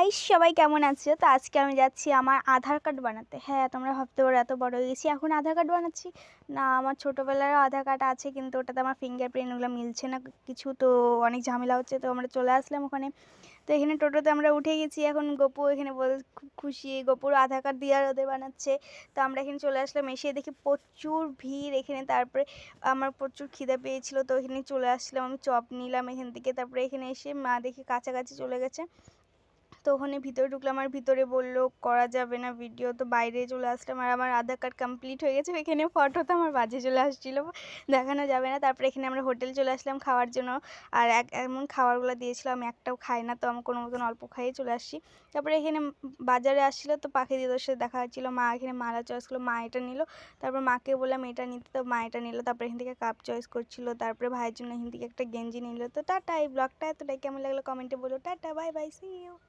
High সবাই কেমন আছো? তো আজকে আমি যাচ্ছি আমার আধার কার্ড বানাতে। হ্যাঁ, তোমরা ভাবতে পারো এত বড় হয়ে গেছি এখন আধার কার্ড বানাচ্ছি। না, আমার ছোটোবেলারও আধার কার্ড আছে, কিন্তু ওটাতে আমার ফিঙ্গারপ্রিন্ট ওগুলো মিলছে না কিছু, তো অনেক ঝামেলা হচ্ছে। তো আমরা চলে আসলাম ওখানে। তো এখানে টোটোতে আমরা উঠে গেছি। এখন গপু এখানে খুব খুশি, গপুর আধার কার্ড দিয়ে আর ওদের বানাচ্ছে। তো আমরা এখানে চলে আসলাম, এসে দেখি প্রচুর ভিড় এখানে। তারপরে আমার প্রচুর খিদে পেয়েছিল, তো এখানে চলে আসলাম, আমি চপ নিলাম এখান থেকে। তারপরে এখানে এসে মা দেখি কাছাকাছি চলে গেছে, তো ওখানে ভিতরে ঢুকলাম। আর ভিতরে বললো করা যাবে না ভিডিও, তো বাইরে চলে আসলাম। আর আমার আধার কার্ড কমপ্লিট হয়ে গেছে, এখানে ফটো তো আমার বাজে চলে আসছিলো, দেখানো যাবে না। তারপরে এখানে আমরা হোটেল চলে আসলাম খাওয়ার জন্য। আর এমন খাবারগুলো দিয়েছিল আমি একটাও খাই না, তো আমি কোনো মতন অল্প খাইয়ে চলে আসছি। তারপরে এখানে বাজারে আসছিলো, তো পাখি দিদির সাথে দেখা হচ্ছিলো। মা এখানে মালা চয়েস করলো, মা এটা নিল। তারপর মাকে বললাম এটা নিতে, তো মা এটা নিল। তারপরে এখান থেকে কাপ চয়েস করছিলো। তারপরে ভাইয়ের জন্য এখান থেকে একটা গেঞ্জি নিল। তো টাটা, এই ব্লগটা এতটাই। কেমন লাগলো কমেন্টে বলো। Tata, bye bye, see you.